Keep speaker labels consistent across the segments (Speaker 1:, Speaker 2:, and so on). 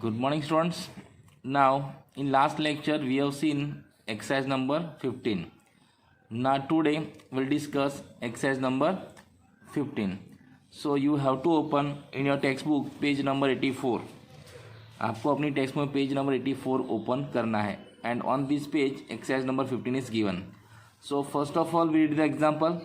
Speaker 1: Good morning, students. Now, in last lecture, we have seen exercise number 15. Now, today we'll discuss exercise number 15. So, you have to open in your textbook page number 84. आपको अपनी text में page number 84 open करना है and on this page exercise number 15 is given. So first of all we read the example.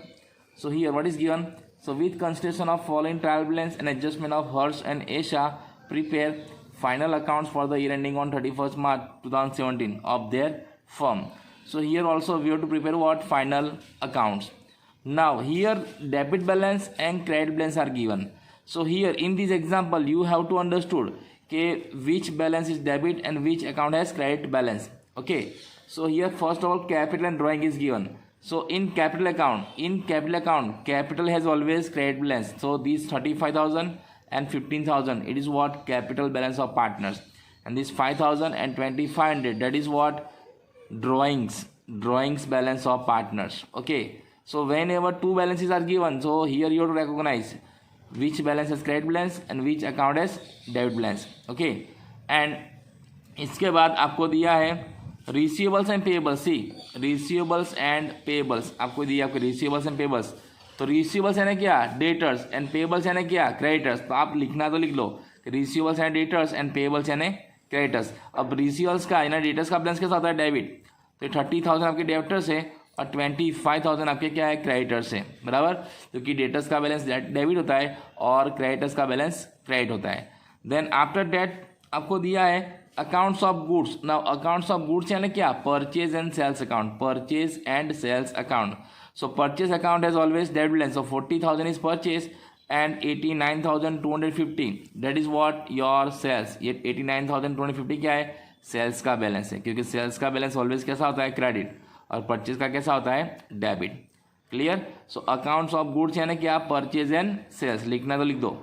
Speaker 1: So here what is given? So with consideration of following trial balance and adjustment of Harsh and Esha prepare final accounts for the year ending on 31st March 2017 of their firm. So here also we have to prepare what? Final accounts. Now here debit balance and credit balance are given. So here in this example you have to understood which balance is debit and which account has credit balance. Okay, so here first of all capital and drawing is given. So in capital account capital has always credit balance. So these 35,000 and 15,000 it is what? Capital balance of partners, and this 5,000 and 2,500 that is what? Drawings balance of partners. Okay, so whenever two balances are given, so here you have to recognize which balance has credit balance and which account has debit balance. Okay, and इसके बाद आपको दिया है receivables and payables. See receivables and payables आपको दिया, आपको receivables and payables. तो receivables यानी क्या? डेटर्स, एंड पेबल्स यानी क्या? क्रेडिटर्स. तो आप लिखना तो लिख लो receivables and debtors and payables यानी क्रेडिटर्स. अब रिसीवेबल्स का यानी डेटर्स का बैलेंस के साथ है डेबिट. तो 30,000 आपके डेबिटर्स है और 25,000 आपके क्या है? क्रेडिटर्स है. बराबर, क्योंकि डेटर्स का बैलेंस डेबिट होता है और क्रेडिटर्स का बैलेंस क्रेडिट होता है. देन आफ्टर डेट आपको दिया है accounts of goods. Now accounts of goods यानी क्या? Purchase and sales account. Purchase and sales account. So purchase account has always debit balance. So 40,000 is purchase and 89,250 that is what? Your sales. ये 89,250 क्या है? Sales का balance है, क्योंकि sales का balance always कैसा होता है? क्रेडिट. और परचेज का कैसा होता है? Debit. Clear. So accounts of goods यानी क्या? Purchase and sales. लिखना तो लिख दो.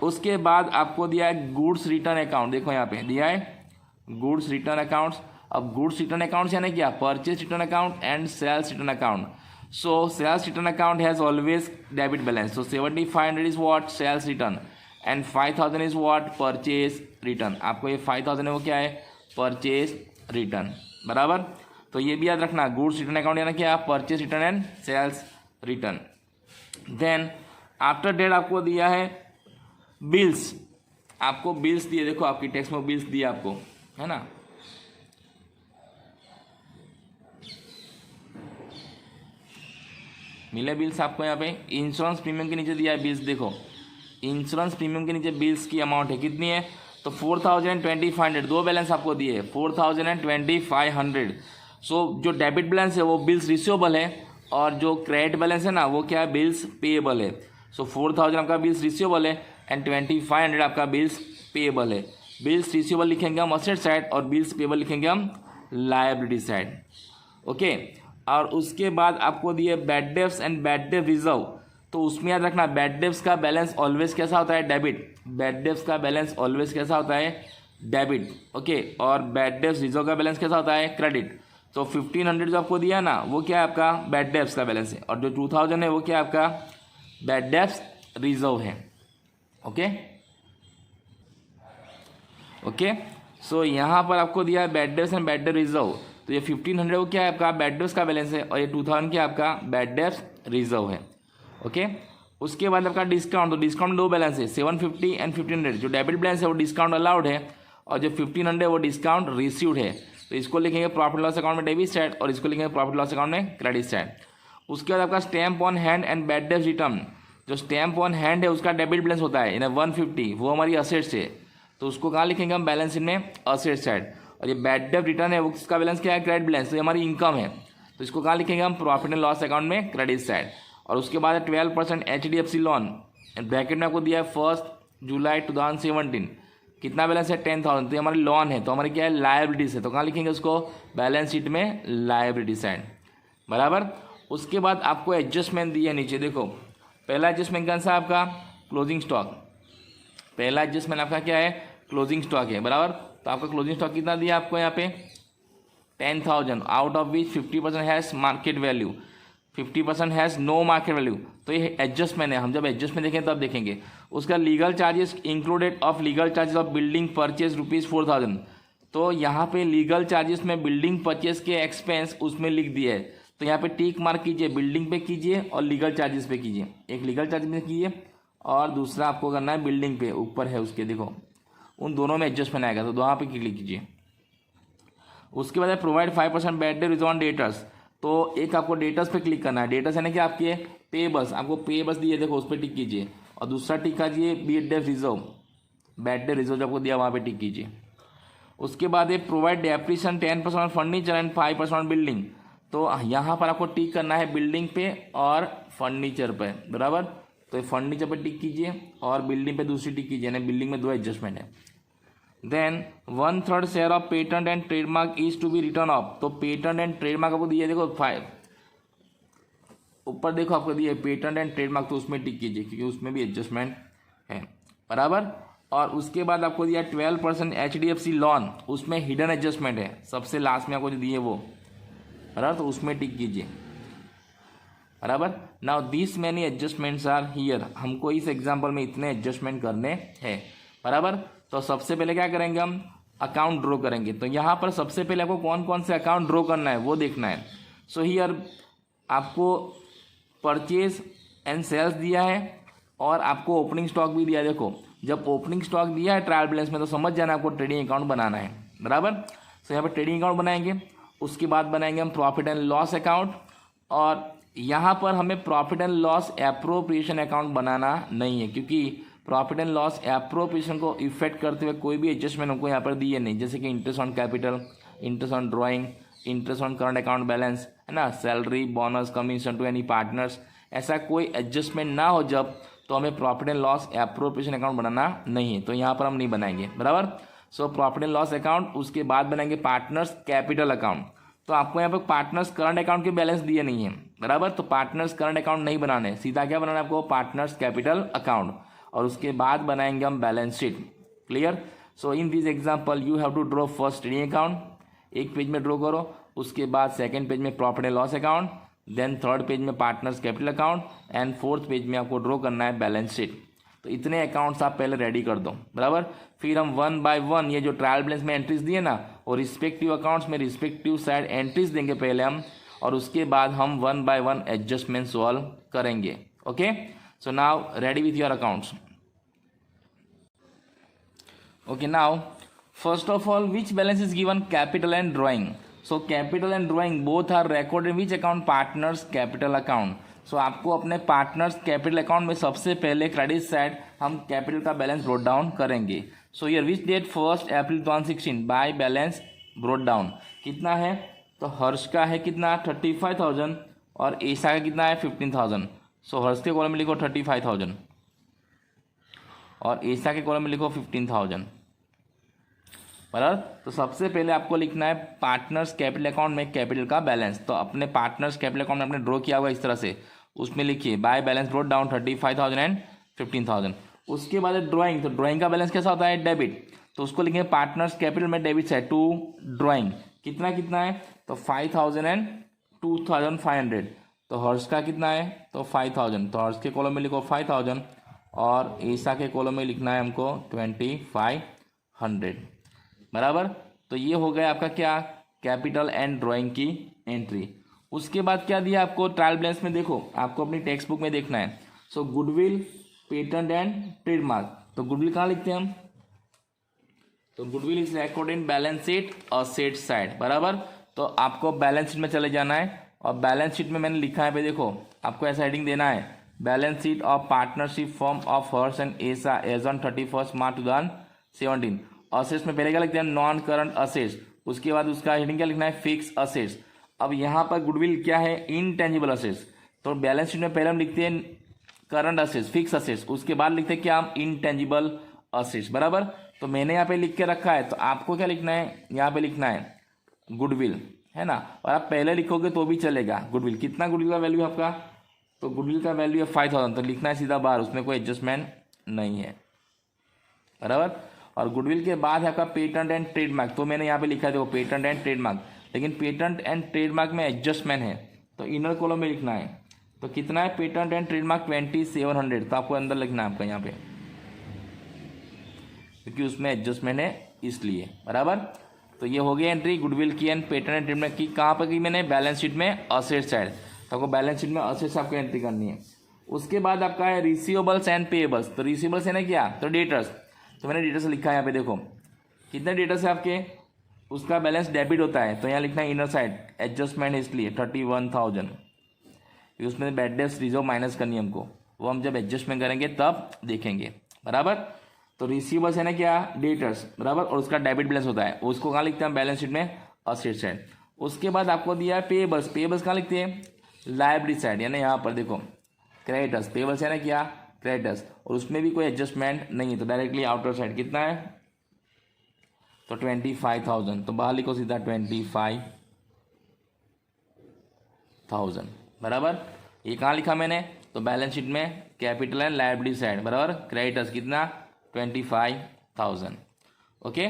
Speaker 1: उसके बाद आपको दिया है गुड्स रिटर्न अकाउंट. देखो यहाँ पे दिया है गुड्स रिटर्न अकाउंट्स. अब गुड्स रिटर्न अकाउंट्स यानी क्या? Purchase return account and sales return account. So sales return account has always debit balance. So 7,500 is what? Sales return and 5,000 is what? Purchase return. आपको ये 5,000 है वो क्या है? Purchase return. बराबर. तो ये भी याद रखना, गुड्स रिटर्न अकाउंट यानी क्या? Purchase return and sales return. Then after that आपको दिया है बिल्स. आपको बिल्स दिए, देखो आपकी टेक्स्ट में बिल्स दिए आपको, है ना. मिले बिल्स आपको यहाँ पे. इंश्योरेंस प्रीमियम के नीचे दिया है बिल्स. देखो इंश्योरेंस प्रीमियम के नीचे बिल्स की अमाउंट है, कितनी है? तो 4,000 एंड 2,500 दो बैलेंस आपको दिए है, 4,000 एंड 2,500. सो जो डेबिट बैलेंस है वो बिल्स रिसीवेबल है और जो क्रेडिट बैलेंस है ना वो क्या है? बिल्स पेएबल है. सो 4,000 आपका बिल्स रिसीवेबल है एंड 2,500 आपका बिल्स पेएबल है. बिल्स रिसीवेबल लिखेंगे हम असेट साइड और बिल्स पेएबल लिखेंगे हम लायबिलिटी साइड. ओके, और उसके बाद आपको दिए बैड डेब्ट्स एंड बैड डेब्ट रिजर्व. तो उसमें याद रखना बैड डेब्ट्स का बैलेंस ऑलवेज कैसा होता है? डेबिट. बैड डेब्ट्स का बैलेंस ऑलवेज कैसा होता है? डेबिट. ओके, और बैड डेब्ट्स रिजर्व का बैलेंस कैसा होता है? क्रेडिट. तो 1,500 जो आपको दिया ना वो क्या है? आपका बैड डेब्ट्स का बैलेंस है, और जो 2,000 है वो क्या है? आपका बैड डेब्ट्स रिजर्व है. ओके ओके, सो यहाँ पर आपको दिया है बैड डेब्ट्स एंड बैड डेब्ट रिजर्व. तो ये 1,500 वो क्या है? आपका बैड डेब्ट्स का बैलेंस है, और ये 2,000 क्या है? आपका बैड डेब्ट्स रिजर्व है. ओके, उसके बाद आपका डिस्काउंट. तो डिस्काउंट दो बैलेंस है, 750 एंड 1,500. जो डेबिट बैलेंस है वो डिस्काउंट अलाउड है, और जो 1,500 वो डिस्काउंट रिसीव्ड है. तो इसको लिखेंगे प्रॉफिट लॉस अकाउंट में डेबिट साइड और इसको लिखेंगे प्रॉफिट लॉस अकाउंट में क्रेडिट साइड. उसके बाद आपका stamp on hand and bad डेब्ट रिटर्न. जो स्टैम्प ऑन हैंड है उसका डेबिट बैलेंस होता है, यानी 150, वो हमारी असेट्स है. तो उसको कहाँ लिखेंगे हम? बैलेंस शीट में असेट साइड. और ये बैड डेब्ट रिटर्न है वो उसका बैलेंस क्या है? Credit balance. तो ये हमारी इनकम है, तो इसको कहाँ लिखेंगे हम? प्रॉफिट एंड लॉस अकाउंट में क्रेडिट साइड. और उसके बाद 12% HDFC लोन. ब्रैकेट में आपको दिया है 1 जुलाई 2017. कितना बैलेंस है? 10,000. तो ये हमारी लोन है, तो हमारी क्या है? लायबिलिटीज है. तो कहाँ लिखेंगे उसको? बैलेंस शीट में लायबिलिटी साइड. बराबर. उसके बाद आपको एडजस्टमेंट दिया है नीचे. देखो पहला एडजस्टमेंट कौन सा? आपका क्लोजिंग स्टॉक. पहला एडजस्टमेंट आपका क्या है? क्लोजिंग स्टॉक है. बराबर. तो आपका क्लोजिंग स्टॉक कितना दिया आपको यहाँ पे? 10,000, out of which 50% has market value. 50% has no market value, तो ये एडजस्टमेंट है, हम जब एडजस्टमेंट देखें तब देखेंगे। उसका legal charges included of legal charges of building purchase ₹4,000, तो यहाँ पे लीगल चार्जेस में बिल्डिंग परचेज के एक्सपेंस उसमें लिख दिया है, तो यहाँ पे टिक मार्क कीजिए, बिल्डिंग पे कीजिए और लीगल चार्जेस पे कीजिए। एक लीगल चार्जेस में कीजिए और दूसरा आपको करना है बिल्डिंग पे, ऊपर है उसके, देखो उन दोनों में एडजस्टमेंट आएगा, तो वहाँ पे क्लिक कीजिए। उसके बाद provide 5% bad debt on debtors, तो एक आपको डेटर्स पे क्लिक करना है। डेटर्स यानी कि आपके पेबल्स, आपको पेबल्स दिए, देखो उस पर टिक कीजिए और दूसरा टिक कीजिए bad debt reserve, bad debt reserve आपको दिया वहाँ पे टिक कीजिए। उसके बाद ये provide depreciation 10% on furniture and 5% on building, तो यहाँ पर आपको टिक करना है बिल्डिंग पे और फर्नीचर पे, बराबर। तो फर्नीचर पे टिक कीजिए और बिल्डिंग पे दूसरी टिक कीजिए, यानी बिल्डिंग में 2 एडजस्टमेंट है। Then 1/3 share of patent and trademark is to be written off, तो पेटेंट एंड ट्रेडमार्क आपको दिया, देखो 5 ऊपर देखो आपको दिया पेटेंट एंड ट्रेडमार्क, तो उसमें टिक कीजिए क्योंकि उसमें भी एडजस्टमेंट है, बराबर। और उसके बाद आपको दिया 12% HDFC लोन, उसमें हिडन एडजस्टमेंट है, सबसे लास्ट में आपको जो दिए वो, बराबर, तो उसमें टिक कीजिए, बराबर। Now this many adjustments are here, हमको इस एग्जाम्पल में इतने एडजस्टमेंट करने हैं, बराबर। तो सबसे पहले क्या करेंगे, हम अकाउंट ड्रॉ करेंगे। तो यहाँ पर सबसे पहले आपको कौन कौन से अकाउंट ड्रॉ करना है वो देखना है। सो हियर आपको परचेज एंड सेल्स दिया है और आपको ओपनिंग स्टॉक भी दिया है। देखो जब ओपनिंग स्टॉक दिया है ट्रायल बैलेंस में, तो समझ जाना आपको ट्रेडिंग अकाउंट बनाना है, बराबर। तो यहाँ पर ट्रेडिंग अकाउंट बनाएंगे, उसके बाद बनाएंगे हम प्रॉफिट एंड लॉस अकाउंट, और यहाँ पर हमें profit and loss appropriation account बनाना नहीं है, क्योंकि प्रॉफिट एंड लॉस एप्रोप्रिएशन को इफेक्ट करते हुए कोई भी एडजस्टमेंट हमको यहाँ पर दिए नहीं, जैसे कि interest on capital, interest on drawing, interest on current account balance, है ना, salary, bonus, commission to any partners, ऐसा कोई एडजस्टमेंट ना हो जब, तो हमें profit and loss appropriation account बनाना नहीं है, तो यहाँ पर हम नहीं बनाएंगे, बराबर। So profit and loss account, उसके बाद बनाएंगे पार्टनर्स कैपिटल अकाउंट। तो आपको यहाँ पर पार्टनर्स करंट अकाउंट के बैलेंस दिए नहीं है, बराबर, तो पार्टनर्स करंट अकाउंट नहीं बनाने, सीधा क्या बनाना है आपको, पार्टनर्स कैपिटल अकाउंट, और उसके बाद बनाएंगे हम balance sheet. Clear. So in this example you have to draw first trading account, एक पेज में ड्रॉ करो, उसके बाद सेकंड पेज में profit and loss account, then third page में partners capital account, and fourth page में आपको draw करना है बैलेंस शीट। तो इतने अकाउंट्स आप पहले रेडी कर दो, बराबर। फिर हम 1 बाय 1 ये जो ट्रायल बैलेंस में एंट्रीज दिए ना, वो रिस्पेक्टिव अकाउंट्स में रिस्पेक्टिव साइड एंट्रीज देंगे पहले हम, और उसके बाद हम 1 बाय 1 एडजस्टमेंट सॉल्व करेंगे। Okay, so now ready with your accounts. Okay, now first of all, which balance is given? Capital and drawing. So capital and drawing both are recorded in which account? Partners capital account. So आपको अपने partners capital account में सबसे पहले credit side हम capital का balance brought down करेंगे। So here which date 1 April 2016 by balance brought down कितना है, तो हर्ष का है कितना 35,000 और ऐसा का कितना है 15,000। सो हर्ष के कॉलम में लिखो 35,000 और ऐसा के कॉलम में लिखो 15,000, बराबर। तो सबसे पहले आपको लिखना है पार्टनर्स कैपिटल अकाउंट में कैपिटल का बैलेंस। तो अपने पार्टनर्स कैपिटल अकाउंट में आपने ड्रॉ किया हुआ इस तरह से, उसमें लिखिए bye balance brought down 35,000 and 15,000। उसके बाद ड्राइंग, तो ड्राइंग का बैलेंस कैसा होता है, डेबिट, तो उसको लिखेंगे पार्टनर्स कैपिटल में डेबिट साइड टू ड्राइंग, कितना कितना है, तो 5,000 एंड 2,500। तो हर्ष का कितना है, तो 5,000, तो हर्ष के कॉलम में लिखो 5,000 और ईसा के कॉलम में लिखना है हमको 2,500, बराबर। तो ये हो गया आपका क्या, कैपिटल एंड ड्राइंग की एंट्री। उसके बाद क्या दिया आपको ट्रायल बैलेंस में, देखो आपको अपनी टेक्स्ट बुक में देखना है। सो गुडविल, पेटेंट एंड ट्रेडमार्क, तो गुडविल कहाँ लिखते हैं हम, तो goodwill is recorded in balance sheet asset side, बराबर। तो आपको बैलेंस शीट में चले जाना है और बैलेंस शीट में मैंने लिखा है पे, देखो आपको ऐसा हेडिंग देना है, balance sheet of partnership form of Harsh and एसा एज ऑन 31 मार्च 2017। असेट्स में पहले क्या लिखते हैं, नॉन करंट असेट्स, उसके बाद उसका हेडिंग क्या लिखना है, फिक्स असेट्स। अब यहाँ पर गुडविल क्या है, इनटेंजिबल असेट्स, तो बैलेंस शीट में पहले हम लिखते हैं करंट असेट्स, फिक्स असेट्स, उसके बाद लिखते हैं क्या हम, इनटेंजिबल असेट्स, बराबर। तो मैंने यहाँ पे लिख के रखा है, तो आपको क्या लिखना है, यहाँ पे लिखना है गुडविल, है ना, और आप पहले लिखोगे तो भी चलेगा। गुडविल कितना, गुडविल का वैल्यू है आपका, तो गुडविल का वैल्यू है 5,000, तो लिखना है सीधा बाहर, उसमें कोई एडजस्टमेंट नहीं है, बराबर। और गुडविल के बाद है आपका पेटेंट एंड ट्रेडमार्क, तो मैंने यहाँ पे लिखा है देखो पेटेंट एंड ट्रेडमार्क, लेकिन पेटेंट एंड ट्रेडमार्क में एडजस्टमेंट है, तो इनर कॉलम में लिखना है। तो कितना है पेटेंट एंड ट्रेडमार्क 2700, तो आपको अंदर लिखना है आपका यहाँ पे, क्योंकि उसमें एडजस्टमेंट है इसलिए। बराबर, तो ये हो गया एंट्री गुडविल की एंड पेटेंट एंड ट्रेडमार्क की। कहाँ पर की मैंने, बैलेंस शीट में असेट साइड। तो आपको बैलेंस शीट में असेट्स आपको एंट्री करनी है। उसके बाद आपका है रिसीवेबल्स एंड पेएबल्स। तो रिसीवेबल्स है ना क्या, तो डेटर्स। तो मैंने डेटर्स लिखा है यहाँ पे, देखो कितने डेटर्स है आपके, उसका बैलेंस डेबिट होता है। तो यहाँ लिखना है इनर साइड, एडजस्टमेंट है इसलिए 31,000। उसमें बैड डेट्स रिजर्व माइनस करनी है हमको, वो हम जब एडजस्टमेंट करेंगे तब देखेंगे। बराबर, तो रिसीवेबल्स है ना क्या, डेटर्स। बराबर, और उसका डेबिट बैलेंस होता है, उसको कहाँ लिखते हैं बैलेंस शीट में, असेट साइड। उसके बाद आपको दिया है पेएबल्स। पेएबल्स कहाँ लिखते हैं, लायबिलिटी साइड, यानी यहाँ पर देखो क्रेडिटर्स। पेएबल्स है ना क्या, क्रेडिटर्स, और उसमें भी कोई एडजस्टमेंट नहीं है, तो डायरेक्टली आउटर साइड कितना है, तो 25,000। तो बाहर लिखो सीधा 25,000। बराबर, ये कहाँ लिखा मैंने, तो बैलेंस शीट में कैपिटल एंड लायबिलिटी साइड। बराबर, क्रेडिटर्स कितना 25,000। ओके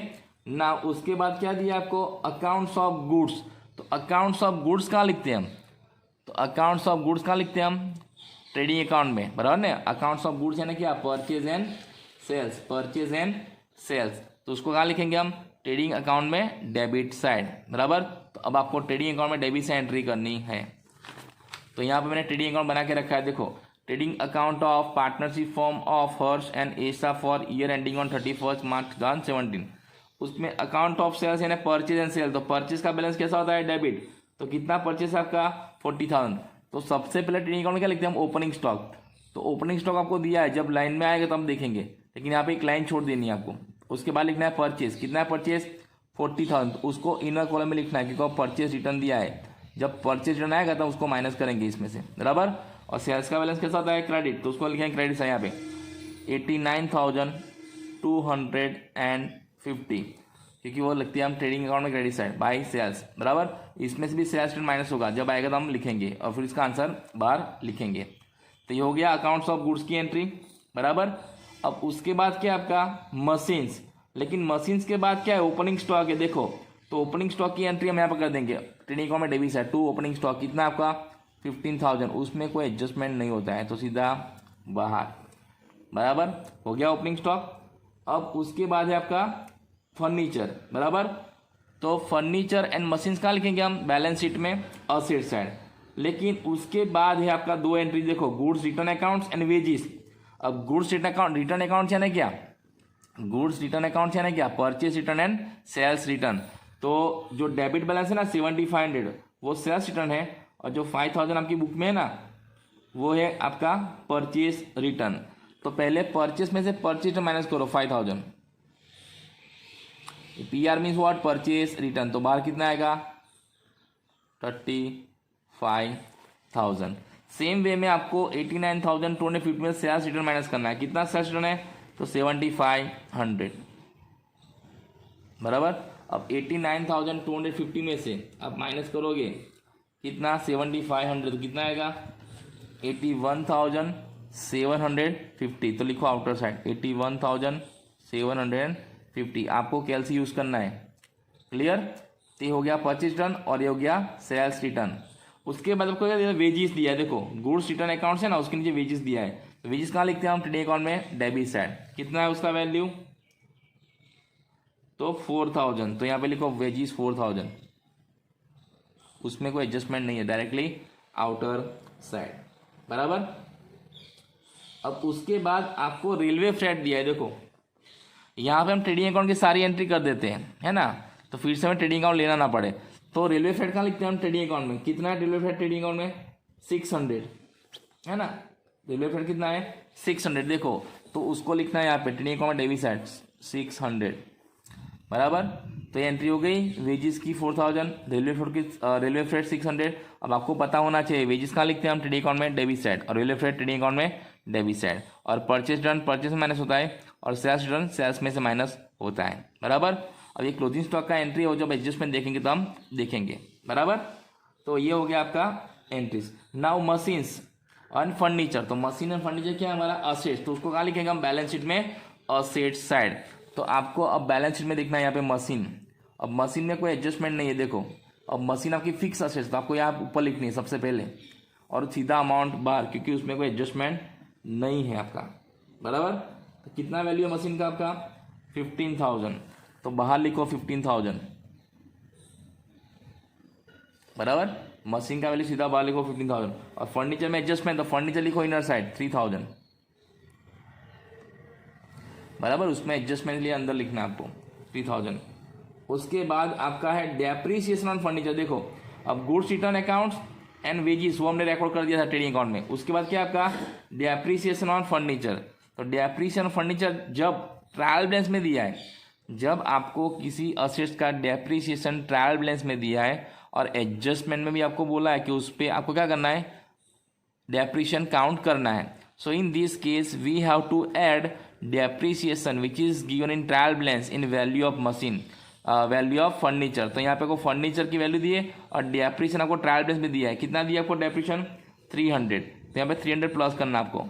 Speaker 1: ना, उसके बाद क्या दिया आपको, अकाउंट्स ऑफ गुड्स। तो अकाउंट्स ऑफ गुड्स कहाँ लिखते हैं हम, तो अकाउंट्स ऑफ गुड्स कहाँ लिखते हैं हम, ट्रेडिंग अकाउंट में। बराबर ना, अकाउंट्स ऑफ गुड्स है ना क्या, purchase and sales, purchase and sales. तो उसको कहाँ लिखेंगे हम, ट्रेडिंग अकाउंट में डेबिट साइड। बराबर, तो अब आपको ट्रेडिंग अकाउंट में डेबिट साइड एंट्री करनी है। तो यहाँ पे मैंने ट्रेडिंग अकाउंट बना के रखा है, देखो trading account of partnership form of Harsh and एसा फॉर ईयर एंडिंग ऑन 31 मार्च 2017। उसमें अकाउंट ऑफ सेल्स यानी परचेज एंड सेल। तो परचेज का बैलेंस कैसा होता है, डेबिट। तो कितना परचेज आपका 40,000। तो सबसे पहले ट्रेडिंग अकाउंट में क्या लिखते हैं हम, ओपनिंग स्टॉक। तो ओपनिंग स्टॉक आपको दिया है, जब लाइन में आएगा तब हम देखेंगे, लेकिन यहाँ पे एक लाइन छोड़ देनी है आपको। उसके बाद लिखना है परचेज, कितना है परचेज 40,000। तो उसको इनर कॉलम में लिखना है, क्योंकि परचेज रिटर्न दिया है, जब परचेज रिटर्न आएगा तब उसको माइनस करेंगे इसमें से। बराबर, और सेल्स का बैलेंस कैसा होता है, क्रेडिट। तो उसको लिखेंगे क्रेडिट है यहाँ पे 89,250, क्योंकि वो लगती है हम ट्रेडिंग अकाउंट में क्रेडिट साइड बाय सेल्स। बराबर, इसमें से भी सेल्स रिटर्न माइनस होगा, जब आएगा तो हम लिखेंगे और फिर इसका आंसर बाहर लिखेंगे। तो ये हो गया अकाउंट्स ऑफ गुड्स की एंट्री। बराबर, अब उसके बाद क्या आपका मशीन्स। लेकिन मशीन्स के बाद क्या है, ओपनिंग स्टॉक है। देखो, तो ओपनिंग स्टॉक की एंट्री हम यहाँ पर कर देंगे ट्रेडिंग अकाउंट में debit side to opening stock. कितना आपका 15,000, उसमें कोई एडजस्टमेंट नहीं होता है, तो सीधा बाहर। बराबर, हो गया ओपनिंग स्टॉक। अब उसके बाद है आपका फर्नीचर। बराबर, तो फर्नीचर एंड मशीन्स कहाँ लिखेंगे हम, बैलेंस शीट में असेट साइड। लेकिन उसके बाद है आपका दो एंट्री, देखो goods return accounts and wages. अब गुड्स रिटर्न अकाउंट है ना क्या, गुड्स रिटर्न अकाउंट है ना क्या, purchase return and sales return. तो जो डेबिट बैलेंस है ना 7,500, वो सेल्स रिटर्न है, और जो 5,000 आपकी बुक में है ना, वो है आपका परचेज रिटर्न। तो पहले परचेज में से परचेज रिटर्न माइनस करो 5,000। PR means what, purchase return. तो बाहर कितना आएगा 35,000। सेम वे में आपको 89,250 में सेल्स रिटर्न माइनस करना है। कितना सेल्स रिटर्न है, तो 7,500। बराबर, अब 89,250 में से आप माइनस करोगे कितना 7,500, तो कितना आएगा 81,750। तो लिखो आउटर साइड 81,750। आपको कैलसी यूज करना है। क्लियर, तो ये हो गया परचेज रिटर्न और ये हो गया सेल्स रिटर्न। उसके बाद आपको वेजेस दिया है, देखो गुड्स रिटर्न अकाउंट्स है ना, उसके नीचे वेजेस दिया है। तो वेजेस कहाँ लिखते हैं हम, ट्रेडिंग अकाउंट में डेबिट साइड। कितना है उसका वैल्यू, तो 4,000। तो यहाँ पे लिखो वेजेस 4,000, उसमें कोई एडजस्टमेंट नहीं है, डायरेक्टली आउटर साइड। बराबर, अब उसके बाद आपको रेलवे फ्रेट दिया है। देखो यहाँ पे हम ट्रेडिंग अकाउंट की सारी एंट्री कर देते हैं, है ना, तो फिर से हमें ट्रेडिंग अकाउंट लेना ना पड़े। तो रेलवे फ्रेट कहाँ लिखते हैं हम, ट्रेडिंग अकाउंट में। कितना है रेलवे फ्रेट ट्रेडिंग अकाउंट में 600, है ना, रेलवे फ्रेट कितना है 600। देखो, तो उसको लिखना है यहाँ पे ट्रेडिंग अकाउंट में डेबिट साइड 600। बराबर, तो ये एंट्री हो गई वेजेस की 4,000, रेलवे फ्रेट 600। अब आपको पता होना चाहिए वेजेस कहाँ लिखते हैं हम, ट्रेडिंग अकाउंट में डेबिट साइड, और रेलवे फ्रेट ट्रेडिंग अकाउंट में डेबिट साइड। और परचेज रिटर्न परचेज में माइनस होता है, और सेल्स रिटर्न सेल्स में से माइनस होता है। बराबर, अब ये क्लोजिंग स्टॉक का एंट्री हो, जब एडजस्टमेंट देखेंगे तो हम देखेंगे। बराबर, तो ये हो गया आपका entries. Now machines and furniture. तो मशीन एंड फर्नीचर क्या है हमारा, असेट्स। तो उसको कहाँ लिखेंगे हम, बैलेंस शीट में असेट साइड। तो आपको अब बैलेंस शीट में देखना है यहाँ पे मशीन। अब मशीन में कोई एडजस्टमेंट नहीं है, देखो अब मशीन आपकी फिक्स असेट्स, तो आपको यहाँ ऊपर लिखनी है सबसे पहले, और सीधा अमाउंट बाहर, क्योंकि उसमें कोई एडजस्टमेंट नहीं है आपका, बराबर। तो कितना वैल्यू है मशीन का आपका 15,000, तो बाहर लिखो 15,000, बराबर। मशीन का वैल्यू सीधा बाहर लिखो 15,000, और फर्नीचर में एडजस्टमेंट, तो फर्नीचर लिखो इनर साइड 3,000, बराबर। उसमें एडजस्टमेंट के लिए अंदर लिखना है आपको 3,000। उसके बाद आपका है डेप्रीसिएशन ऑन फर्नीचर। देखो अब goods return accounts and wages वो हमने रिकॉर्ड कर दिया था ट्रेडिंग अकाउंट में। उसके बाद क्या आपका डेप्रीसिएशन ऑन फर्नीचर। तो डेप्रीसिएशन ऑन फर्नीचर जब ट्रायल बैलेंस में दिया है, जब आपको किसी असेट्स का डेप्रीसिएशन ट्रायल बैलेंस में दिया है और एडजस्टमेंट में भी आपको बोला है कि उस पर आपको क्या करना है, डेप्रीशिएशन काउंट करना है। So in this case we have to add depreciation which is given in trial balance in value of machine, value of furniture. तो यहाँ पे को फर्नीचर की वैल्यू दी है और डेप्रीशिएशन आपको ट्रायल बैलेंस में दिया है। कितना दिया आपको डेप्रीशिएशन 300, तो यहाँ पे 300 प्लस करना आपको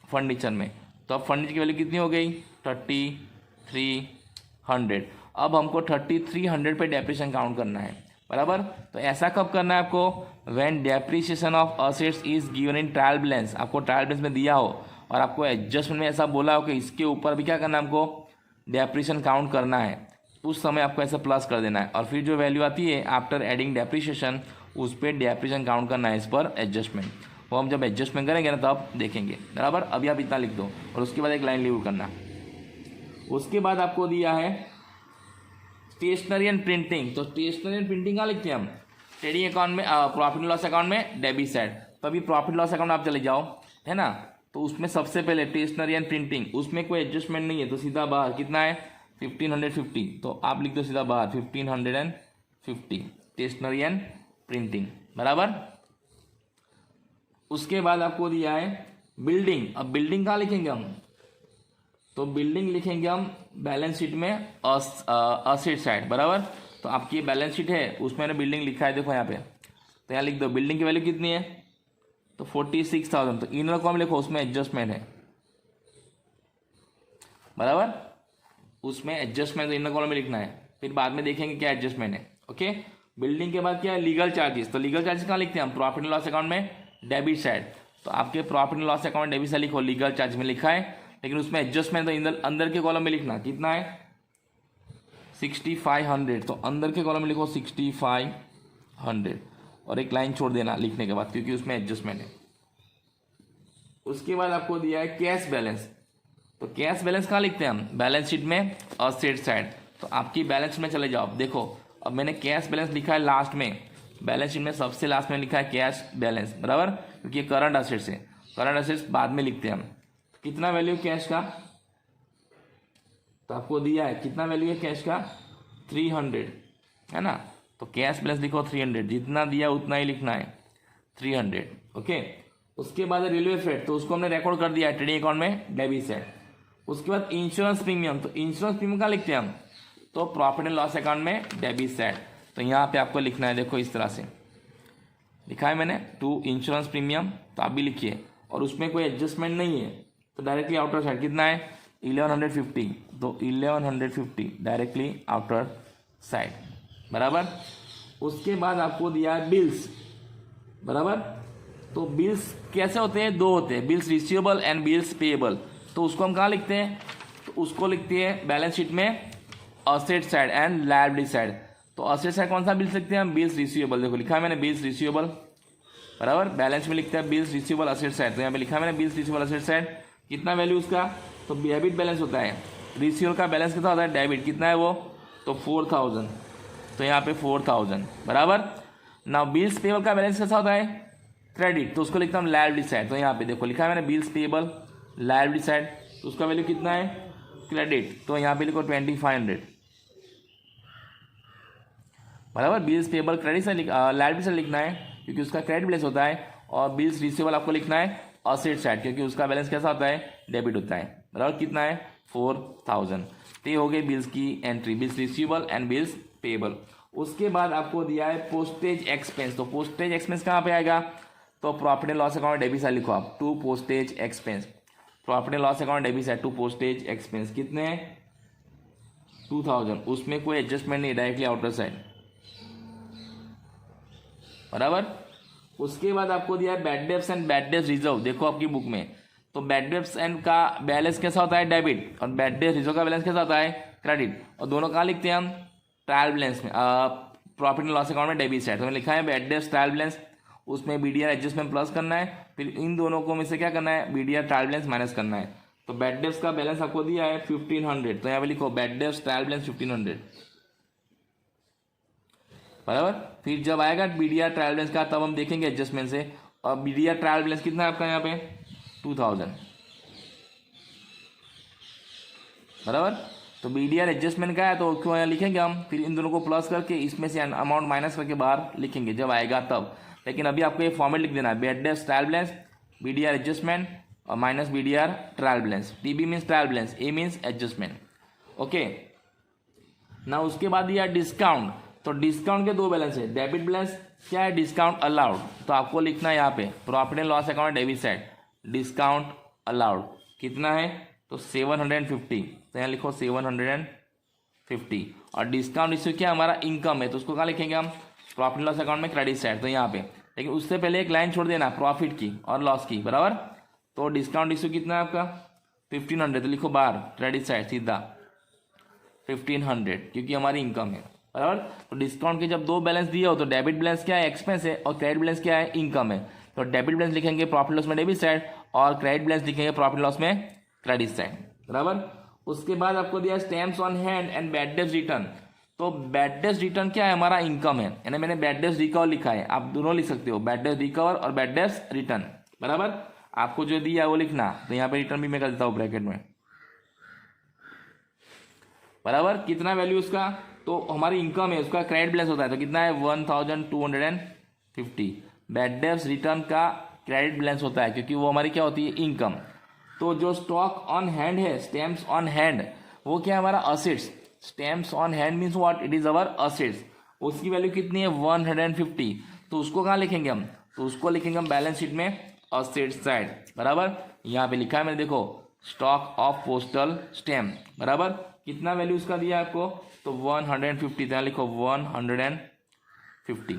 Speaker 1: फर्नीचर में। तो अब फर्नीचर की वैल्यू कितनी हो गई 3300। अब हमको 3300 पे डेप्रीशिएशन काउंट करना है, बराबर। तो ऐसा कब करना है आपको, when depreciation of assets is given in trial balance, आपको ट्रायल बैलेंस में दिया हो और आपको एडजस्टमेंट में ऐसा बोला हो कि इसके ऊपर भी क्या करना है आपको डेप्रीशिएशन काउंट करना है, उस समय आपको ऐसा प्लस कर देना है। और फिर जो वैल्यू आती है आफ्टर एडिंग डेप्रीशिएशन उस पर डेप्रीशिएशन काउंट करना है, इस पर एडजस्टमेंट। वो हम जब एडजस्टमेंट करेंगे ना तब देखेंगे, बराबर। अभी आप इतना लिख दो और उसके बाद एक लाइन लीव करना। उसके बाद आपको दिया है स्टेशनरी एंड प्रिंटिंग। तो स्टेशनरी एंड प्रिंटिंग का लिखते हैं हम ट्रेडिंग अकाउंट में, प्रॉफिट एंड लॉस अकाउंट में डेबिट साइड। तो अभी प्रॉफिट लॉस अकाउंट आप चले जाओ, है ना। तो उसमें सबसे पहले स्टेशनरी एंड प्रिंटिंग, उसमें कोई एडजस्टमेंट नहीं है, तो सीधा बाहर कितना है 1550। तो आप लिख दो सीधा बाहर 1550 स्टेशनरी एंड प्रिंटिंग, बराबर। उसके बाद आपको दिया है बिल्डिंग। अब बिल्डिंग कहाँ लिखेंगे हम, तो बिल्डिंग लिखेंगे हम बैलेंस शीट में असेट साइड, बराबर। तो आपकी ये बैलेंस शीट है उसमें मैंने बिल्डिंग लिखा है, देखो यहाँ पे। तो यहाँ लिख दो बिल्डिंग की वैल्यू कितनी है, तो 46,000। तो इनर कॉलम लिखो, उसमें एडजस्टमेंट है, बराबर। उसमें एडजस्टमेंट तो इनर कॉलम में लिखना है, फिर बाद में देखेंगे क्या एडजस्टमेंट है, ओके। बिल्डिंग के बाद क्या है लीगल चार्जेस। तो लीगल चार्जेस कहाँ लिखते हैं हम, प्रॉफिट एंड लॉस अकाउंट में डेबिट साइड। तो आपके profit and loss account debit side लिखो, लीगल चार्ज में लिखा है, लेकिन उसमें एडजस्टमेंट तो अंदर के कॉलम में लिखना। कितना है 6500। तो अंदर के कॉलम में लिखो 6500 और एक लाइन छोड़ देना लिखने के बाद, क्योंकि उसमें एडजस्टमेंट है। उसके बाद आपको दिया है कैश बैलेंस। तो कैश बैलेंस कहाँ लिखते हैं हम, बैलेंस शीट में असेट साइड। तो आपकी बैलेंस में चले जाओ, देखो अब मैंने कैश बैलेंस लिखा है लास्ट में, बैलेंस शीट में सबसे लास्ट में लिखा है कैश बैलेंस, बराबर, क्योंकि ये करंट असेट्स है। करंट असेट्स बाद में लिखते हैं हम। कितना वैल्यू कैश का, तो आपको दिया है कितना वैल्यू है कैश का 300, है ना। तो कैश बैलेंस लिखो 300, जितना दिया उतना ही लिखना है 300, ओके। उसके बाद रेलवे फ्रेट, तो उसको हमने रिकॉर्ड कर दिया है ट्रेडिंग अकाउंट में डेबिट साइड। उसके बाद इंश्योरेंस प्रीमियम। तो इंश्योरेंस प्रीमियम का लिखते हैं हम, तो प्रॉफिट एंड लॉस अकाउंट में डेबिट साइड। तो यहाँ पे आपको लिखना है, देखो इस तरह से लिखा है मैंने टू इंश्योरेंस प्रीमियम, तो आप भी लिखिए। और उसमें कोई एडजस्टमेंट नहीं है, तो डायरेक्टली आउटर साइड कितना है 1150। तो 1150 डायरेक्टली आउटर साइड, बराबर। उसके बाद आपको दिया है बिल्स, बराबर। तो बिल्स कैसे होते हैं, दो होते हैं, bills receivable and bills payable. तो उसको हम कहाँ लिखते हैं, तो उसको लिखते हैं बैलेंस शीट में asset side and liability side. तो असेट साइड कौन सा बिल्स लिखते हैं हम, बिल्स रिसीवेबल। देखो लिखा है मैंने बिल्स रिसीवेबल, बराबर। बैलेंस में लिखते हैं बिल्स रिसीवेबल असेट साइड। तो यहाँ पे लिखा है मैंने बिल्स रिसीवेबल असेट साइड। कितना वैल्यू उसका, तो डेबिट बैलेंस होता है, रिसीवेबल का बैलेंस कितना होता है डेबिट, कितना है वो, तो 4000। तो यहाँ पे 4000, बराबर। नाउ बिल्स पेएबल का बैलेंस कैसा होता है क्रेडिट, तो उसको लिखता हूँ लायबिलिटी साइड। तो यहाँ पे देखो लिखा है मैंने बिल्स पेएबल लायबिलिटी साइड, तो उसका वैल्यू कितना है क्रेडिट। तो यहाँ पे लिखो 2500, बराबर। बिल्स पेएबल क्रेडिट से लायबिलिटी साइड लिखना है क्योंकि उसका क्रेडिट बैलेंस होता है, और बिल्स रिसीवेबल आपको लिखना है असेट साइड क्योंकि उसका बैलेंस कैसा होता है डेबिट होता है, बराबर। कितना है 4000। तो ये हो गई बिल्स की entry, bills receivable and bills payable. उसके बाद आपको दिया है पोस्टेज एक्सपेंस। तो पोस्टेज एक्सपेंस कहाँ पे आएगा, तो profit and loss account debit side लिखो आप, to postage expense. Profit and loss account debit side to postage expense कितने 2000। उसमें कोई एडजस्टमेंट नहीं, डायरेक्टली आउटर साइड, बराबर। उसके बाद आपको दिया है bad debts and bad debts reserve. देखो आपकी बुक में तो बैड डेब्ट्स एंड का बैलेंस कैसा होता है, डेबिट, और बैड डेब्ट्स रिजर्व का बैलेंस कैसा होता है, क्रेडिट। और दोनों कहाँ लिखते हैं हम, ट्रायल बैलेंस में, प्रॉफिट एंड लॉस अकाउंट में डेबिट साइड। तो मैंने लिखा है बैड डेब्ट्स ट्रायल बैलेंस, उसमें बीडीआर एडजस्टमेंट प्लस करना है, फिर इन दोनों को में से क्या करना है, बीडीआर ट्रायल बैलेंस माइनस करना है। तो बैड डेब्ट्स का बैलेंस आपको दिया है 1500, तो यहाँ पे लिखो बैड डेब्ट्स ट्रायल बैलेंस 1500, बराबर। फिर जब आएगा बीडीआर ट्रायल बैलेंस का तब हम देखेंगे एडजस्टमेंट से। और बीडीआर ट्रायल बैलेंस कितना है आपका यहाँ पे 2000, बराबर। तो बीडीआर एडजस्टमेंट का है तो क्यों यहाँ लिखेंगे हम, फिर इन दोनों को प्लस करके इसमें से अमाउंट माइनस करके बाहर लिखेंगे जब आएगा तब। लेकिन अभी आपको ये फॉर्मेट लिख देना है, bad debts trial balance, BDR adjustment और minus BDR trial balance. TB means trial balance, A means adjustment. Okay ना, उसके बाद दिया डिस्काउंट। तो डिस्काउंट के दो बैलेंस है, डेबिट बैलेंस क्या है, डिस्काउंट अलाउड। तो आपको लिखना है यहाँ पे profit and loss account debit side, discount allowed कितना है, तो 750। तो यहाँ लिखो 750। और डिस्काउंट इश्यू क्या हमारा इनकम है, तो उसको कहाँ लिखेंगे हम, प्रॉफिट एंड लॉस अकाउंट में क्रेडिट साइड, तो यहाँ पे। लेकिन उससे पहले एक लाइन छोड़ देना प्रॉफिट की और लॉस की, बराबर। तो डिस्काउंट इश्यू कितना है आपका 1500, तो लिखो बाहर क्रेडिट साइड सीधा 1500, क्योंकि हमारी इनकम है, बराबर। तो डिस्काउंट के जब दो बैलेंस दिए हो तो डेबिट बैलेंस क्या है, एक्सपेंस है, और क्रेडिट बैलेंस क्या है, इनकम है। तो डेबिट बैलेंस लिखेंगे प्रॉफिट लॉस में डेबिट साइड, और क्रेडिट बैलेंस लिखेंगे प्रॉफिट लॉस में क्रेडिट साइड, बराबर। उसके बाद आपको दिया stamps on hand and bad debts return. तो बैड डेब्ट्स रिटर्न क्या है, हमारा इनकम है, यानी मैंने बैड डेब्ट्स रिकवर लिखा है, आप दोनों लिख सकते हो, बैड डेब्ट्स रिकवर और बैड डेब्ट्स रिटर्न, बराबर। आपको जो दिया है वो लिखना, तो यहाँ पे रिटर्न भी मैं कर देता हूँ ब्रैकेट में, बराबर। कितना वैल्यू उसका, तो हमारी इनकम है, उसका क्रेडिट बैलेंस होता है, तो कितना है 1250। बैड डेब्ट्स रिटर्न का क्रेडिट बैलेंस होता है, क्योंकि वो हमारी क्या होती है, इनकम। तो जो स्टॉक ऑन हैंड है, स्टैम्प्स ऑन हैंड, वो क्या है हमारा assets. Stamps on hand means what, it is our assets. उसकी वैल्यू कितनी है 150। तो उसको कहाँ लिखेंगे हम, तो उसको लिखेंगे हम बैलेंस शीट में असेट्स साइड, बराबर। यहाँ पे लिखा है मैंने, देखो स्टॉक ऑफ पोस्टल स्टैम्प, बराबर। कितना वैल्यू उसका दिया आपको, तो 150, यहाँ लिखो 150,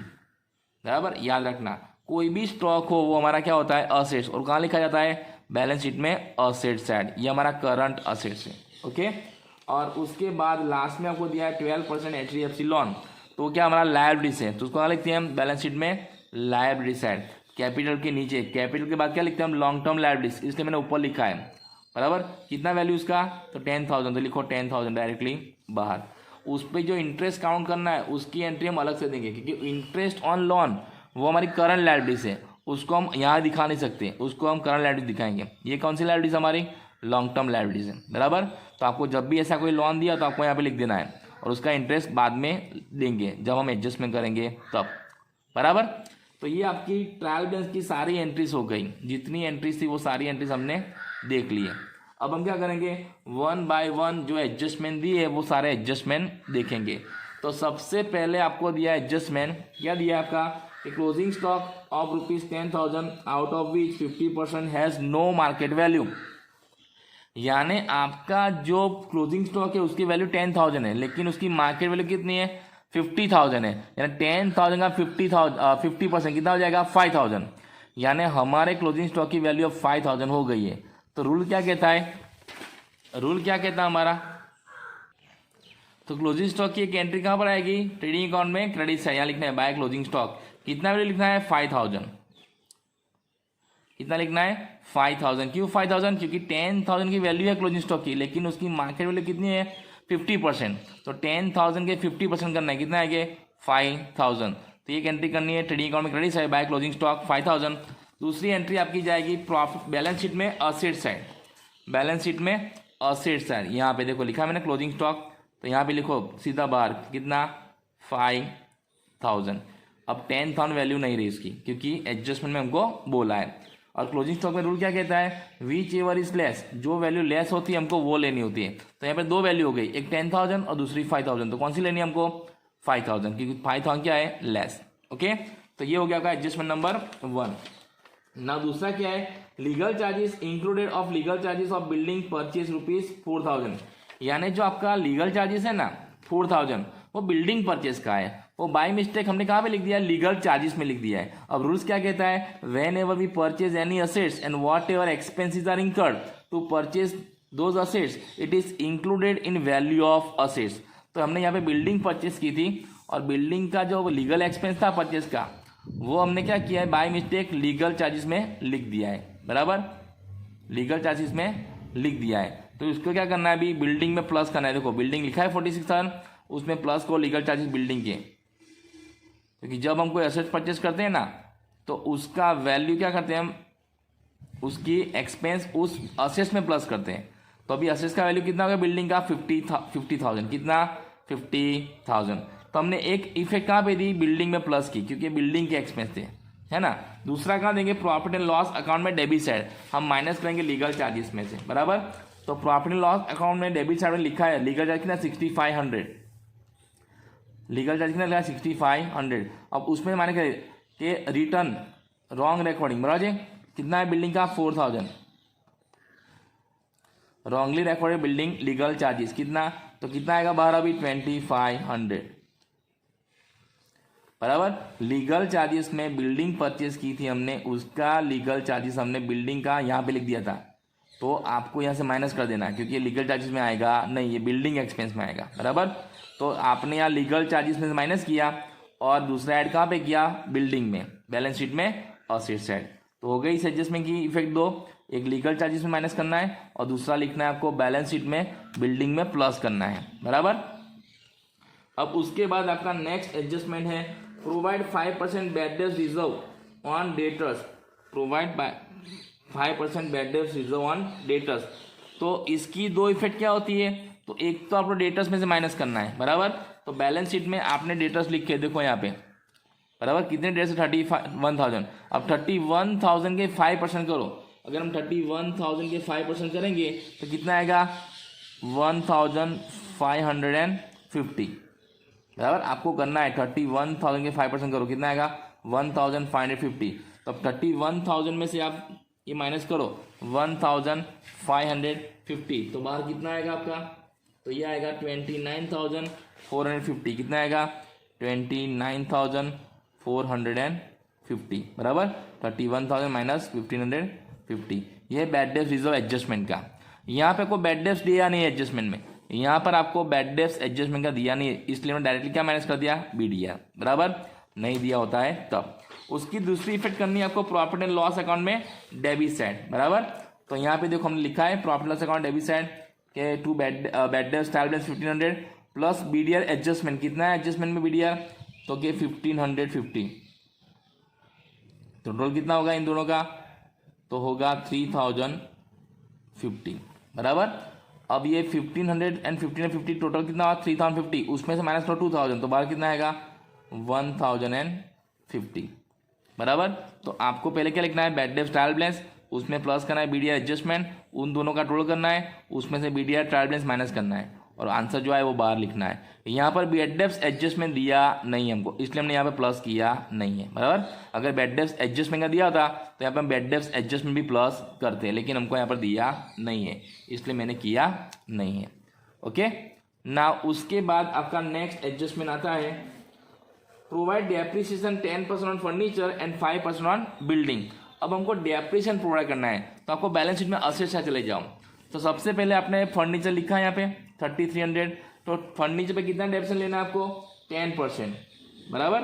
Speaker 1: बराबर। याद रखना कोई भी स्टॉक हो वो हमारा क्या होता है, असेट्स, और कहाँ लिखा जाता है, बैलेंस शीट में असेट्स साइड, ये हमारा करंट असेट्स है, ओके। और उसके बाद लास्ट में आपको दिया है 12% HDFC लोन, तो क्या हमारा लायबिलिटीज है, तो उसको कहाँ लिखते हैं हम, बैलेंस शीट में लायबिलिटी साइड, कैपिटल के नीचे। कैपिटल के बाद क्या लिखते हैं हम, लॉन्ग टर्म लायबिलिटीज, इसलिए मैंने ऊपर लिखा है, बराबर। कितना वैल्यू उसका, तो 10,000, तो लिखो 10,000 डायरेक्टली बाहर। उस पर जो इंटरेस्ट काउंट करना है उसकी एंट्री हम अलग से देंगे, क्योंकि इंटरेस्ट ऑन लोन वो हमारी करंट लायबिलिटीज है, उसको हम यहाँ दिखा नहीं सकते, उसको हम करंट लायबिलिटी दिखाएंगे। ये कौन सी लायबिलिटीज हमारी, लॉन्ग टर्म लायबिलिटीज है, बराबर। तो आपको जब भी ऐसा कोई लोन दिया तो आपको यहाँ पे लिख देना है, और उसका इंटरेस्ट बाद में देंगे जब हम एडजस्टमेंट करेंगे तब, बराबर। तो ये आपकी ट्रायल बैलेंस की सारी एंट्रीज हो गई, जितनी एंट्रीज थी वो सारी एंट्रीज हमने देख ली है। अब हम क्या करेंगे, वन बाय वन जो एडजस्टमेंट दी है वो सारे एडजस्टमेंट देखेंगे। तो सबसे पहले आपको दिया एडजस्टमेंट, क्या दिया आपका, closing stock of ₹10,000 out of which 50% has no market value. यानी आपका जो क्लोजिंग स्टॉक है उसकी वैल्यू 10,000 है, लेकिन उसकी मार्केट वैल्यू कितनी है, 50,000 है। यानी 10,000 का 50% कितना हो जाएगा, 5,000। यानी हमारे क्लोजिंग स्टॉक की वैल्यू अब 5,000 हो गई है। तो रूल क्या कहता है, रूल क्या कहता है हमारा, तो क्लोजिंग स्टॉक की एक एंट्री कहाँ पर आएगी, ट्रेडिंग अकाउंट में क्रेडिट साइड, यहाँ लिखना है बाय क्लोजिंग स्टॉक, कितना वैल्यू लिखना है 5,000। कितना लिखना है 5,000। क्यों 5,000, क्योंकि 10,000 की वैल्यू है क्लोजिंग स्टॉक की, लेकिन उसकी मार्केट वैल्यू कितनी है 50%। तो 10,000 के 50% करना है, कितना है 5,000। तो एक एंट्री करनी है ट्रेडिंग अकाउंट में credit side by closing stock 5,000। दूसरी एंट्री आपकी जाएगी प्रॉफिट बैलेंस शीट में असेट साइड, बैलेंस शीट में असेट साइड। यहाँ पे देखो लिखा मैंने क्लोजिंग स्टॉक, तो यहाँ पे लिखो सीधा बाहर कितना 5,000। अब 10,000 वैल्यू नहीं रही इसकी, क्योंकि एडजस्टमेंट में हमको बोला है। और क्लोजिंग स्टॉक में रूल क्या कहता है, विच एवर इज लेस, जो वैल्यू लेस होती है हमको वो लेनी होती है। तो यहाँ पे दो वैल्यू हो गई, एक 10,000 और दूसरी 5,000, तो कौन सी लेनी है हमको 5,000, क्योंकि 5,000 क्या है लेस, ओके। तो ये हो गया आपका एडजस्टमेंट नंबर 1। ना दूसरा क्या है, legal charges included of legal charges of building purchase ₹4,000। यानी जो आपका लीगल चार्जेस है ना 4,000, वो बिल्डिंग परचेज का है, वो बाय मिस्टेक हमने कहाँ पे लिख दिया है, लीगल चार्जेस में लिख दिया है। अब रूल्स क्या कहता है, whenever we purchase any assets and whatever expenses are incurred to purchase those assets it is included in value of assets. तो हमने यहाँ पे बिल्डिंग परचेज की थी और बिल्डिंग का जो लीगल एक्सपेंस था परचेज का, वो हमने क्या किया है, बाय मिस्टेक लीगल चार्जेस में लिख दिया है, बराबर, लीगल चार्जेस में लिख दिया है। तो इसको क्या करना है, अभी बिल्डिंग में प्लस करना है। देखो बिल्डिंग लिखा है 46,000, उसमें प्लस को लीगल चार्जेस बिल्डिंग के, क्योंकि जब हम कोई एसेट परचेज करते हैं ना तो उसका वैल्यू क्या करते हैं हम, उसकी एक्सपेंस उस असेट्स में प्लस करते हैं। तो अभी असेट्स का वैल्यू कितना होगा बिल्डिंग का 50,000, कितना 50,000। तो हमने एक इफेक्ट कहाँ पे दी, बिल्डिंग में प्लस की, क्योंकि बिल्डिंग के एक्सपेंस थे, है ना। दूसरा कहाँ देंगे, प्रॉफिट एंड लॉस अकाउंट में डेबिट साइड हम माइनस करेंगे लीगल चार्जेस में से, बराबर। तो प्रॉफिट एंड लॉस अकाउंट में डेबिट साइड में लिखा है लीगल चार्ज कितना 6500, लीगल चार्ज कितना लिखा है 6500। अब उसमें माने कि रिटर्न रॉन्ग रिकॉर्डिंग, बराबर जी, कितना है बिल्डिंग का 4000, wrongly recorded building legal charges कितना, तो कितना आएगा बाहर अभी 2500, बराबर। लीगल चार्जेस में बिल्डिंग परचेज की थी हमने, उसका लीगल चार्जेस हमने बिल्डिंग का यहाँ पे लिख दिया था, तो आपको यहाँ से माइनस कर देना है, क्योंकि ये लीगल चार्जेस में आएगा नहीं, ये बिल्डिंग एक्सपेंस में आएगा, बराबर। तो आपने यहाँ लीगल चार्जेस में से माइनस किया और दूसरा ऐड कहाँ पे किया, बिल्डिंग में, बैलेंस शीट में असेट साइड। तो हो गई इस एडजस्टमेंट की इफेक्ट दो, एक लीगल चार्जेस में माइनस करना है और दूसरा लिखना है आपको बैलेंस शीट में बिल्डिंग में प्लस करना है, बराबर। अब उसके बाद आपका नेक्स्ट एडजस्टमेंट है प्रोवाइड 5% बैड डेब्ट reserve on debtors, provide 5% bad डेब्ट रिजर्व ऑन डेटर्स। तो इसकी दो इफेक्ट क्या होती है, तो एक तो आपको डेटर्स में से माइनस करना है, बराबर। तो बैलेंस शीट में आपने डेटर्स लिखे, देखो यहाँ पे, बराबर, कितने डेट से 31,000। अब 31,000 के 5% करो, अगर हम 31,000 के 5% करेंगे तो कितना आएगा 1550, बराबर। आपको करना है 31,000 के 5% करो, कितना आएगा 1550। तो अब 31,000 में से आप ये माइनस करो 1550, तो बाहर कितना आएगा आपका, तो ये आएगा 29,450, कितना आएगा 29,450, बराबर। 31,000 माइनस 1550, ये बैड डेब्ट रिजर्व एडजस्टमेंट का। यहाँ पे कोई बैड डेब्ट दिया नहीं है एडजस्टमेंट में, यहाँ पर आपको बैड डेब्ट एडजस्टमेंट का दिया नहीं है, इसलिए मैं डायरेक्टली क्या माइनस कर दिया, BDR, बराबर। नहीं दिया होता है तब। उसकी दूसरी इफेक्ट करनी है आपको प्रॉफिट एंड लॉस अकाउंट में डेबिट साइड, बराबर। तो यहाँ पे देखो हमने लिखा है profit loss account debit side के टू बैड डेब्ट trial balance 1500 plus BDR adjustment, कितना है एडजस्टमेंट में BDR, तो के 1550। तो टोटल कितना होगा इन दोनों का, तो होगा 3050, बराबर। अब ये 1500 एंड 1550 टोटल कितना हुआ 3050, उसमें से माइनस करो 2000, तो बाहर कितना आएगा 1050, बराबर। तो आपको पहले क्या लिखना है, बैड डेब्ट ट्रायल बैलेंस, उसमें प्लस करना है BDR एडजस्टमेंट, उन दोनों का टोटल करना है, उसमें से BDR ट्रायल बैलेंस माइनस करना है और आंसर जो है वो बाहर लिखना है। यहाँ पर बैड डेब्ट एडजस्टमेंट दिया नहीं है हमको, इसलिए हमने यहाँ पे प्लस किया नहीं है, बराबर। अगर बैड डेब्ट एडजस्टमेंट का दिया होता तो यहाँ पे हम बैड डेब्ट एडजस्टमेंट भी प्लस करते हैं, लेकिन हमको यहाँ पर दिया नहीं है, इसलिए मैंने किया नहीं है। ओके ना, उसके बाद आपका नेक्स्ट एडजस्टमेंट आता है provide depreciation 10% on furniture and 5% on building. अब हमको डेप्रिसिएशन प्रोवाइड करना है, तो आपको बैलेंस शीट में असेट्स चले जाओ। तो सबसे पहले आपने फर्नीचर लिखा है यहाँ पे 3300, तो फर्नीचर पे कितना डेप्रिसिएशन लेना है आपको 10%, बराबर,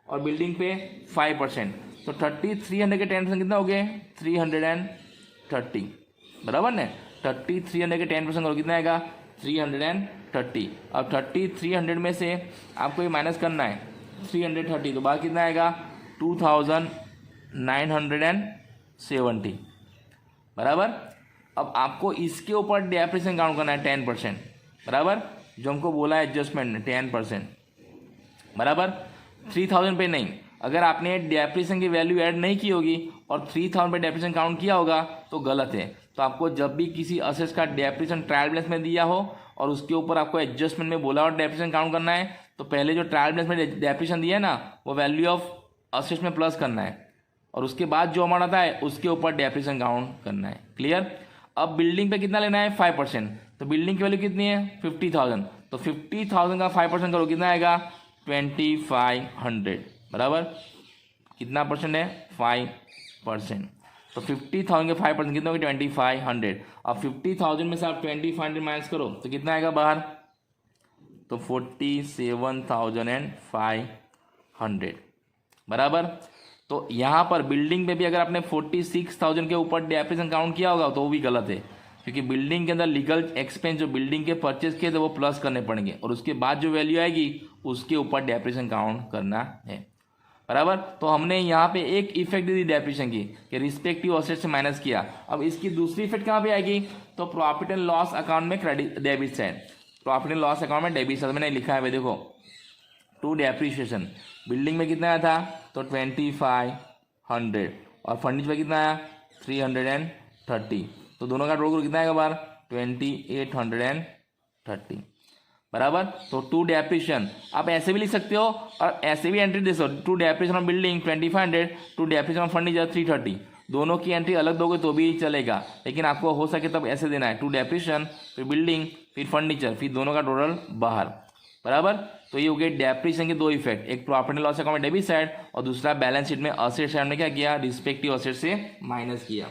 Speaker 1: और बिल्डिंग पे 5%। तो 3300 के 10% कितना हो गए 330, बराबर ना। 3300 के 10% करो, कितना आएगा 330। अब 3300 में से आपको ये माइनस करना है 330, तो बाहर कितना आएगा 2970, बराबर। अब आपको इसके ऊपर डेप्रिसिएशन काउंट करना है 10%, बराबर, जो हमको बोला है एडजस्टमेंट में 10%, बराबर। 3000 पे नहीं, अगर आपने डेप्रिसिएशन की वैल्यू ऐड नहीं की होगी और 3000 पे डेप्रिसिएशन काउंट किया होगा तो गलत है। तो आपको जब भी किसी असेट्स का डेप्रिसिएशन ट्रायल बैलेंस में दिया हो और उसके ऊपर आपको एडजस्टमेंट में बोला और डेप्रिसिएशन काउंट करना है, तो पहले जो ट्रायल बैलेंस में डेप्रिसिएशन दिया है ना, वो वैल्यू ऑफ असेट्स में प्लस करना है और उसके बाद जो अमाउंट आता है उसके ऊपर डेप्रिसिएशन काउंट करना है। क्लियर। अब बिल्डिंग पे कितना लेना है 5%, तो बिल्डिंग की वैल्यू कितनी है 50,000, तो 50,000 का 5% करो, कितना आएगा 2500, बराबर। कितना परसेंट है 5%। तो 50,000 के 5% कितना होगा 2500। अब 50,000 में से आप 2500 माइनस करो तो कितना आएगा बाहर, तो 47,500, बराबर। तो यहाँ पर बिल्डिंग में भी अगर आपने 46,000 के ऊपर डेप्रिसिएशन काउंट किया होगा तो वो भी गलत है, क्योंकि बिल्डिंग के अंदर लीगल एक्सपेंस जो बिल्डिंग के परचेज किए थे वो प्लस करने पड़ेंगे और उसके बाद जो वैल्यू आएगी उसके ऊपर डेप्रिसिएशन काउंट करना है, बराबर। तो हमने यहाँ पे एक इफेक्ट दी डेप्रिसिएशन की कि रिस्पेक्टिव असेट से माइनस किया। अब इसकी दूसरी इफेक्ट कहाँ पे आएगी, तो प्रॉफिट एंड लॉस अकाउंट में credit debit side, profit and loss account में डेबिट साइड मैंने लिखा है भाई, देखो टू डेप्रिसिएशन बिल्डिंग में कितना आया था, तो 2500 और फर्निचर में कितना आया 330, तो दोनों का टोटल कितना आएगा बार 2830, बराबर। तो टू डेप्रिसिएशन आप ऐसे भी लिख सकते हो और ऐसे भी एंट्री दे सकते हो, to depreciation of building 2500, to depreciation of furniture 330, दोनों की एंट्री अलग दोगे तो भी चलेगा, लेकिन आपको हो सके तब ऐसे देना है, टू डेप्रिसिएशन फिर बिल्डिंग फिर फर्नीचर फिर दोनों का टोटल बाहर, बराबर। तो ये हो गए डेप्रिसिएशन के दो इफेक्ट, एक प्रॉफिट एंड लॉस अकाउंट में डेबिट साइड और दूसरा बैलेंस शीट में असेट साइड में क्या किया, रिस्पेक्टिव असेट से माइनस किया।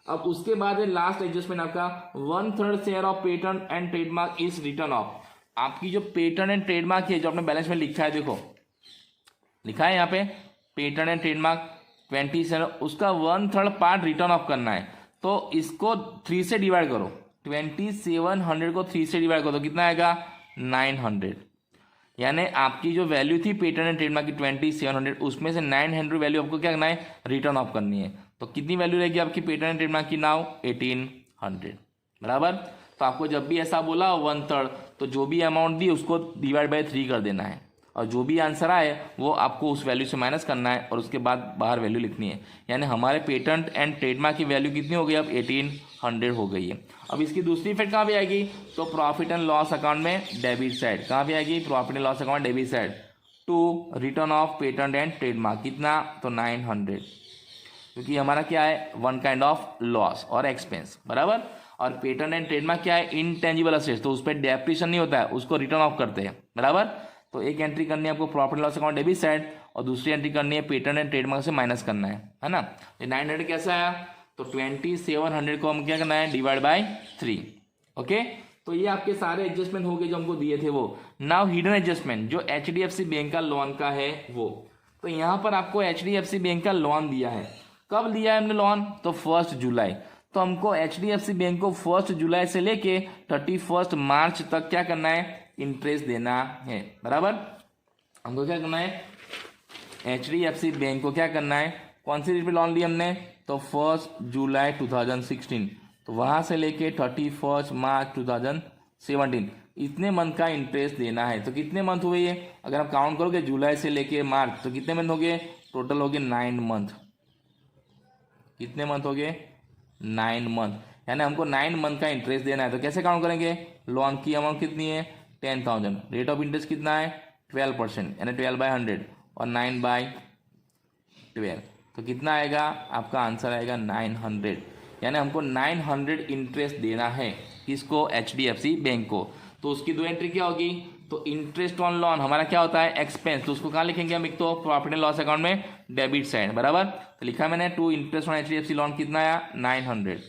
Speaker 1: अब उसके बाद है लास्ट एडजस्टमेंट आपका 1/3 share of patent and trademark is return of. आपकी जो पेटेंट एंड ट्रेडमार्क है जो आपने बैलेंस में लिखा है, देखो लिखा है यहाँ पे पेटेंट एंड ट्रेडमार्क 27, उसका 1/3 पार्ट रिटर्न ऑफ करना है। तो इसको 3 से डिवाइड करो, 2700 को 3 से डिवाइड करो तो कितना आएगा 900, यानी आपकी जो वैल्यू थी पेटेंट एंड ट्रेडमार्क की 2700, उसमें से 900 वैल्यू आपको क्या करना है रिटर्न ऑफ करनी है। तो कितनी वैल्यू रहेगी आपकी पेटेंट एंड ट्रेडमार्क की नाउ 1800, बराबर। तो आपको जब भी ऐसा बोला 1/3 तो जो भी अमाउंट दी उसको डिवाइड बाय 3 कर देना है और जो भी आंसर आए वो आपको उस वैल्यू से माइनस करना है और उसके बाद बाहर वैल्यू लिखनी है। यानी हमारे पेटेंट एंड ट्रेडमार्क की वैल्यू कितनी हो गई, अब 1800 हो गई है। अब इसकी दूसरी इफेक्ट कहाँ पे आएगी, तो प्रॉफिट एंड लॉस अकाउंट में डेबिट साइड, कहाँ पे आएगी profit and loss account debit side, to written off patent and trademark, कितना तो 900, क्योंकि हमारा क्या है वन काइंड ऑफ लॉस और एक्सपेंस, बराबर। और पेटेंट एंड ट्रेडमार्क क्या है इनटेंजिबल असेट्स, तो उस पर डेप्रिसिएशन नहीं होता है, उसको रिटर्न ऑफ करते हैं, बराबर। तो एक एंट्री करनी है आपको profit and loss account debit side और दूसरी एंट्री करनी है पेटेंट एंड ट्रेडमार्क से माइनस करना है ना। ये 900 कैसा आया, तो 2700 को हम क्या करना है डिवाइड बाय 3, ओके। तो ये आपके सारे एडजस्टमेंट हो गए जो हमको दिए थे वो। नाउ हिडन एडजस्टमेंट जो HDFC बैंक का लोन का है वो, तो यहाँ पर आपको HDFC बैंक का लोन दिया है, कब दिया है हमने लोन, तो 1 जुलाई। तो हमको HDFC बैंक को 1 जुलाई से लेके 31 मार्च तक क्या करना है इंटरेस्ट देना है, बराबर। हमको क्या करना है HDFC बैंक को क्या करना है, कौन सी डेट पे लोन लिया हमने, तो 1 जुलाई 2016, तो वहां से लेके 31 मार्च 2017 इतने मंथ का इंटरेस्ट देना है। तो कितने मंथ हुए ये, अगर आप काउंट करोगे जुलाई से लेके मार्च तो कितने मंथ हो गए, टोटल हो गए 9 मंथ। कितने मंथ हो गए 9 मंथ, यानी हमको 9 मंथ का इंटरेस्ट देना है। तो कैसे काउंट करेंगे, लोन की अमाउंट कितनी है 10,000, रेट ऑफ इंटरेस्ट कितना है 12%, यानी 12/100 और 9/12, तो कितना आएगा आपका आंसर आएगा 900, यानी हमको 900 इंटरेस्ट देना है किसको, HDFC बैंक को। तो उसकी दो एंट्री क्या होगी, तो इंटरेस्ट ऑन लोन हमारा क्या होता है एक्सपेंस, तो उसको कहाँ लिखेंगे हम, एक तो प्रॉफिट एंड लॉस अकाउंट में डेबिट साइड, बराबर। तो लिखा मैंने to interest on HDFC loan कितना आया 900,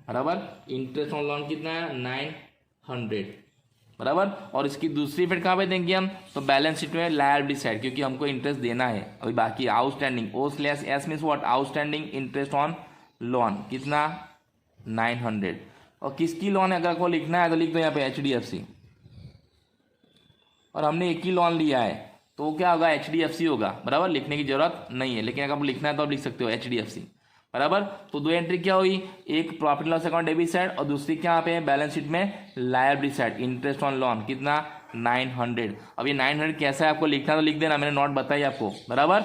Speaker 1: बराबर। इंटरेस्ट ऑन लोन कितना आया 900, बराबर। और इसकी दूसरी इफेक्ट कहाँ पे देंगे हम, तो बैलेंस शीट में लायबिलिटी साइड, क्योंकि हमको इंटरेस्ट देना है अभी बाकी outstanding, O/S means what outstanding interest on loan कितना 900। और किसकी लोन है अगर आपको लिखना है तो लिख दो यहाँ पे HDFC, और हमने एक ही लोन लिया है तो क्या होगा HDFC होगा, बराबर। लिखने की जरूरत नहीं है, लेकिन अगर आपको लिखना है तो आप लिख सकते हो HDFC, बराबर। तो दो एंट्री क्या हुई, एक profit loss account debit side और दूसरी क्या पे बैलेंस शीट में liability side interest on loan कितना 900। अब ये 900 कैसा है आपको लिखना तो लिख देना, मैंने नोट बताई आपको, बराबर।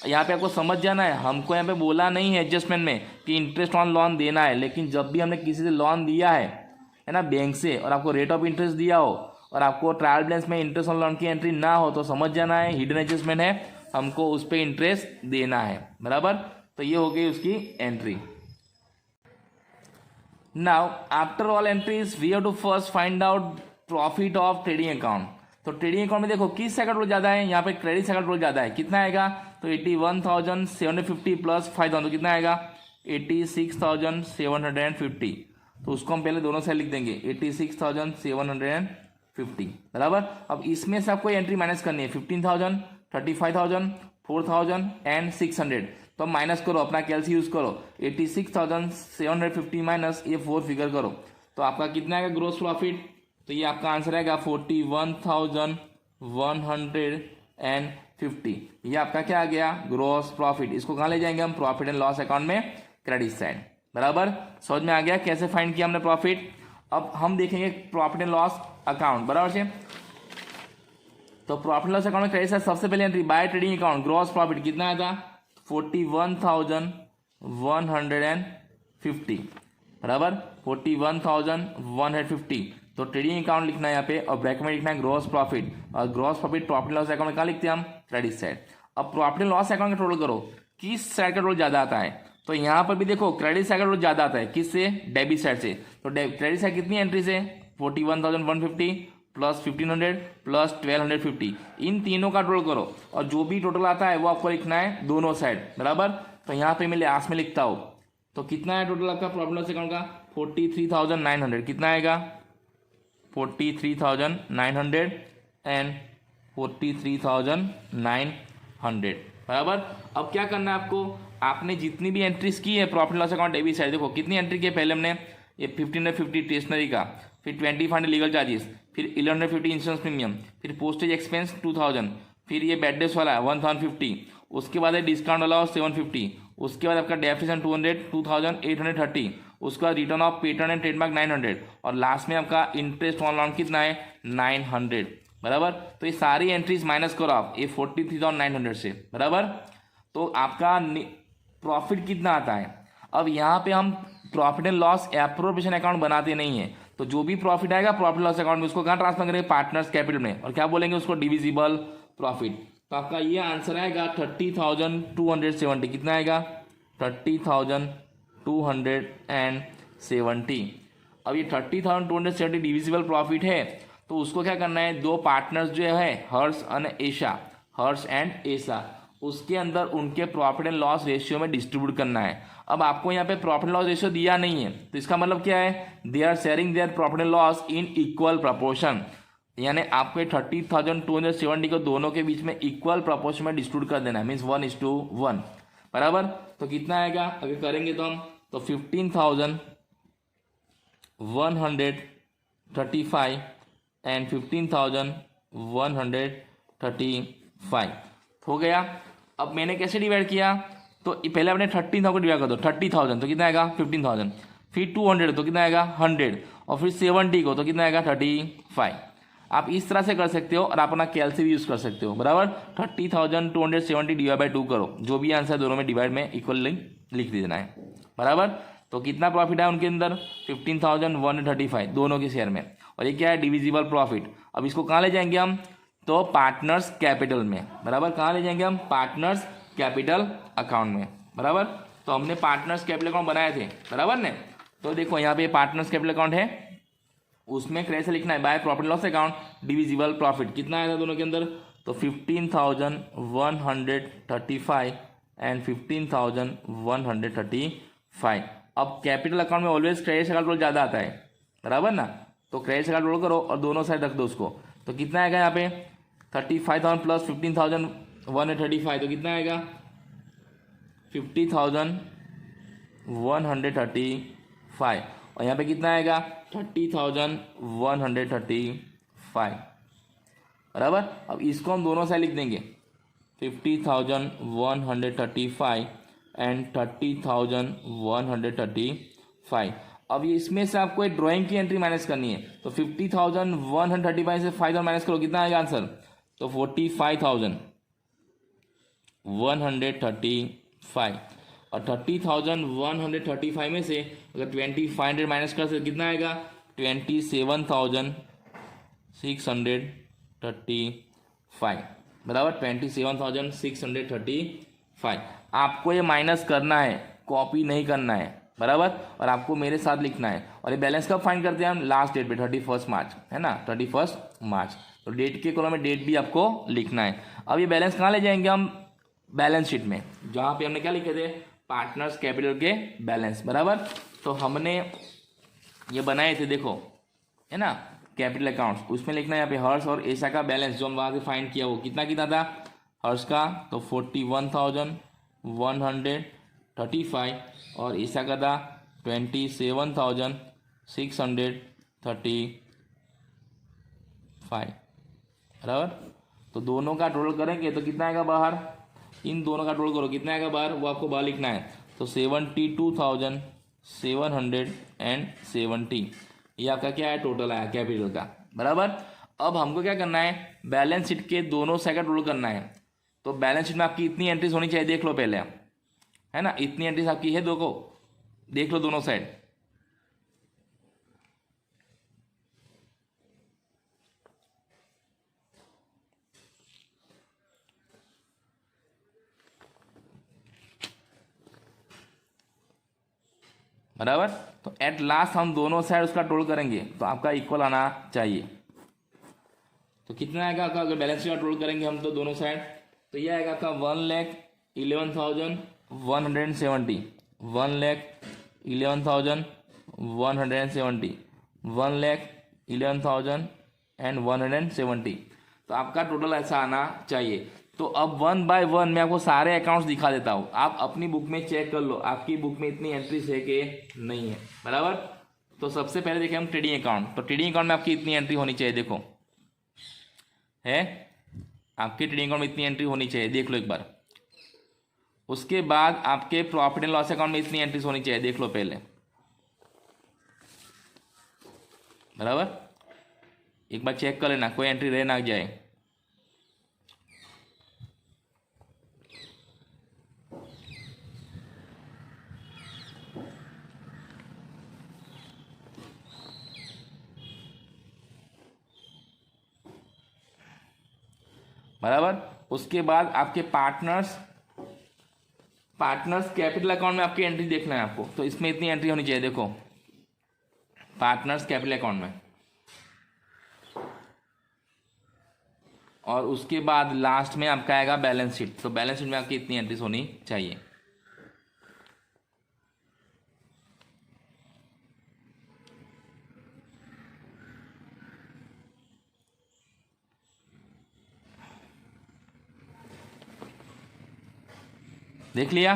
Speaker 1: यहाँ पे आपको समझ जाना है, हमको यहाँ पे बोला नहीं है एडजस्टमेंट में कि इंटरेस्ट ऑन लोन देना है, लेकिन जब भी हमने किसी से लोन दिया है ना बैंक से, और आपको रेट ऑफ इंटरेस्ट दिया हो और आपको ट्रायल बैलेंस में इंटरेस्ट ऑन लोन की एंट्री ना हो तो समझ जाना है हिडन एडजस्टमेंट है, हमको उस पर इंटरेस्ट देना है, बराबर। तो ये हो गई उसकी entry. Now after all entries we have to first find out profit of trading account. तो ट्रेडिंग अकाउंट में देखो किस सेकंड रोल ज़्यादा है, यहाँ पे क्रेडिट सेकंड रोल ज़्यादा है, कितना आएगा, तो 81,750 प्लस 5,000 तो कितना आएगा 86,750। तो उसको हम पहले दोनों साइड लिख देंगे 86,750 बराबर। अब इसमें से आपको एंट्री माइनस करनी है 15,000, 35,000, 4,000 एंड 600। तो अब माइनस करो, अपना कैलसी यूज करो, 86,750 माइनस ये 4 फिगर करो, तो आपका कितना आएगा ग्रोस प्रॉफिट, तो ये आपका आंसर आएगा 41,150। ये आपका क्या आ गया ग्रोस प्रॉफिट। इसको कहाँ ले जाएंगे हम, प्रॉफिट एंड लॉस अकाउंट में क्रेडिट साइड बराबर। समझ में आ गया कैसे फाइंड किया हमने प्रॉफिट। अब हम देखेंगे प्रॉफिट एंड लॉस अकाउंट बराबर से। तो प्रॉफिट लॉस अकाउंट में क्रेडिट साइड सबसे पहले entry by trading account, gross profit कितना आया था 41,150 बराबर, 41,150। तो ट्रेडिंग अकाउंट लिखना है यहाँ पे और ब्रैकेट में लिखना है ग्रॉस प्रॉफिट, और gross profit profit loss account में कहाँ लिखते हैं हम, क्रेडिट साइड। अब प्रॉफिट एंड लॉस अकाउंट का टोटल करो, किस साइड का टोटल ज्यादा आता है, तो यहाँ पर भी देखो क्रेडिट साइड का टोटल ज्यादा आता है, किससे, डेबिट साइड से। तो क्रेडिट साइड कितनी एंट्री से 41,150 प्लस 1,500 प्लस 1,250, इन तीनों का टोटल करो और जो भी टोटल आता है वो आपको लिखना है दोनों साइड बराबर। तो यहाँ पे मैं लास्ट में लिखता हूँ, तो कितना है टोटल आपका प्रॉफिट लॉस अकाउंट का 43,900, कितना आएगा 43,900 एंड 43,900 बराबर। अब क्या करना है आपको, आपने जितनी भी एंट्रीज की है profit loss account debit side, देखो कितनी एंट्री की है, पहले हमने ये 1,550 स्टेशनरी का, फिर 2500 लीगल चार्जेस, फिर 1,150 इंश्योरेंस प्रीमियम, फिर पोस्टेज एक्सपेंस 2,000, फिर ये बेड डेस वाला 1,050, उसके बाद है डिस्काउंट वाला 750, उसके बाद आपका डेप्रिसिएशन 200 2,830, उसके बाद return off patent and trademark 900, और लास्ट में आपका इंटरेस्ट ऑन लोन कितना है 900 बराबर। तो ये सारी एंट्रीज माइनस करो आप ये 43,900 से बराबर। तो आपका प्रॉफिट कितना आता है। अब यहाँ पे हम profit and loss appropriation account बनाते नहीं है, तो जो भी प्रॉफिट आएगा प्रॉफिट लॉस अकाउंट में उसको कहाँ ट्रांसफर करेंगे, पार्टनर्स कैपिटल में, और क्या बोलेंगे उसको डिविजिबल प्रॉफिट। तो आपका ये आंसर आएगा 30,270, कितना आएगा 30,270। अब ये 30,270 डिविजिबल प्रॉफिट है, तो उसको क्या करना है, दो पार्टनर्स जो है हर्ष एंड एशा, उसके अंदर उनके प्रॉफिट एंड लॉस रेशियो में डिस्ट्रीब्यूट करना है। अब आपको यहाँ पे प्रॉफिट एंड लॉस रेशियो दिया नहीं है, तो इसका मतलब क्या है, they are sharing their profit and loss in equal proportion, यानी आपको 30,270 को दोनों के बीच में इक्वल प्रपोर्शन में डिस्ट्रीब्यूट कर देना है, मीन्स 1:1 बराबर। तो कितना आएगा अगर करेंगे तो हम, तो 15,135 एंड 15,135 हो गया। अब मैंने कैसे डिवाइड किया, तो पहले आपने 13,000 को डिवाइड कर दो, 30,000 तो कितना आएगा 15,000, फिर 200 तो कितना आएगा 100, और फिर 70 को तो कितना आएगा 35। आप इस तरह से कर सकते हो और आप अपना कैलसी भी यूज़ कर सकते हो बराबर। 30,270 डिवाइड बाई 2 करो, जो भी आंसर दोनों में डिवाइड में इक्वल लिख देना है बराबर। तो कितना प्रॉफिट है उनके अंदर 15,135 दोनों के शेयर में, और ये क्या है डिविजिबल प्रॉफिट। अब इसको कहाँ ले जाएंगे हम, तो पार्टनर्स कैपिटल में बराबर, कहाँ ले जाएंगे हम, पार्टनर्स कैपिटल अकाउंट में बराबर। तो हमने पार्टनर्स कैपिटल अकाउंट बनाए थे बराबर ने। तो देखो यहाँ पे पार्टनर्स कैपिटल अकाउंट है, उसमें कैसे लिखना है, by profit loss account divisible profit, कितना आया था दोनों के अंदर, तो 15,135 एंड 15,135। अब कैपिटल अकाउंट में ऑलवेज क्रेडिट अकाउंट रोल ज़्यादा आता है बराबर ना, तो क्रेडिट अकाउंट रोल करो और दोनों साइड रख दो उसको। तो कितना आएगा यहाँ पे 35,000 प्लस 15,135, तो कितना आएगा 50,135, और यहाँ पे कितना आएगा 30,135 बराबर। अब इसको हम दोनों साइड लिख देंगे 50,135 एंड 30,135। अब ये इसमें से आपको एक ड्राइंग की एंट्री माइनस करनी है, तो 50,135 से 5,000 माइनस करो, कितना आएगा आंसर, तो 45,135, और 30,135 में से अगर 2,500 माइनस कर सकते कितना आएगा 27,635 बराबर, 27,635। आपको ये माइनस करना है, कॉपी नहीं करना है बराबर, और आपको मेरे साथ लिखना है। और ये बैलेंस कब फाइंड करते हैं हम, लास्ट डेट पे 31 मार्च, है ना, 31 मार्च। तो डेट के कॉलम में डेट भी आपको लिखना है। अब ये बैलेंस कहाँ ले जाएंगे हम, बैलेंस शीट में, जहाँ पे हमने क्या लिखे थे, पार्टनर्स कैपिटल के बैलेंस, बराबर। तो हमने ये बनाए थे, देखो, है ना, कैपिटल अकाउंट्स, उसमें लिखना है यहाँ पे हर्ष और ऐसा का बैलेंस जो हम वहाँ से फाइंड किया, वो कितना कितना था हर्ष का, तो 41,135 और ईसा का था 27,635, बराबर। तो दोनों का टोटल करेंगे तो कितना आएगा बाहर, इन दोनों का टोटल करो कितना आएगा बाहर, वो आपको बाहर लिखना है। तो 72,770, ये आपका क्या है, टोटल आया कैपिटल का, बराबर। अब हमको क्या करना है, बैलेंस शीट के दोनों साइड का टोटल करना है। तो बैलेंस शीट में आपकी इतनी एंट्रीज होनी चाहिए, देख लो पहले, है ना, इतनी एंट्रीज आपकी है, देखो देख लो दोनों साइड। बराबर, तो एट लास्ट हम दोनों साइड उसका टोटल करेंगे तो आपका इक्वल आना चाहिए। तो कितना आएगा आपका, अगर बैलेंस शीट का टोटल करेंगे हम तो दोनों साइड, तो ये आएगा आपका 1,11,170, 1,11,170, 1,11,170। तो आपका टोटल ऐसा आना चाहिए। तो अब 1 बाय 1 मैं आपको सारे अकाउंट्स दिखा देता हूँ, आप अपनी बुक में चेक कर लो आपकी बुक में इतनी एंट्रीज है कि नहीं है, बराबर। तो सबसे पहले देखें हम ट्रेडिंग अकाउंट, तो ट्रेडिंग अकाउंट में आपकी इतनी एंट्री होनी चाहिए, देखो है आपके ट्रेडिंग अकाउंट में इतनी एंट्री होनी चाहिए, देख लो एक बार। उसके बाद आपके प्रॉफिट एंड लॉस अकाउंट में इतनी एंट्रीज होनी चाहिए, देख लो पहले, बराबर। एक बार चेक कर लेना कोई एंट्री रह ना जाए। बराबर, उसके बाद आपके पार्टनर्स कैपिटल अकाउंट में आपकी एंट्री देखना है आपको, तो इसमें इतनी एंट्री होनी चाहिए, देखो पार्टनर्स कैपिटल अकाउंट में। और उसके बाद लास्ट में आपका आएगा बैलेंस शीट, तो बैलेंस शीट में आपकी इतनी एंट्रीज होनी चाहिए। देख लिया।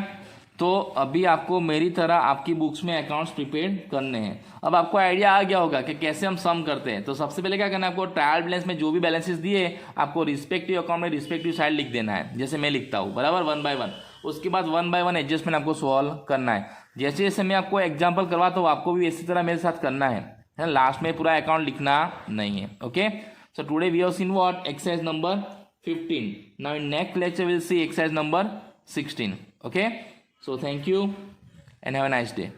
Speaker 1: तो अभी आपको मेरी तरह आपकी बुक्स में अकाउंट्स प्रिपेयर करने हैं। अब आपको आइडिया आ गया होगा कि कैसे हम सम करते हैं। तो सबसे पहले क्या करना है, आपको ट्रायल बैलेंस में जो भी बैलेंसेस दिए आपको रिस्पेक्टिव अकाउंट में रिस्पेक्टिव साइड लिख देना है, जैसे मैं लिखता हूँ, बराबर, 1 बाय 1। उसके बाद 1 बाय 1 एडजस्टमेंट आपको सॉल्व करना है। जैसे जैसे मैं आपको एग्जाम्पल करवाता हूँ आपको भी इसी तरह मेरे साथ करना है, लास्ट में पूरा अकाउंट लिखना नहीं है। Okay, so today we have seen what, exercise number 15। Now in next lecture we will see exercise number 16. Okay, so thank you and have a nice day.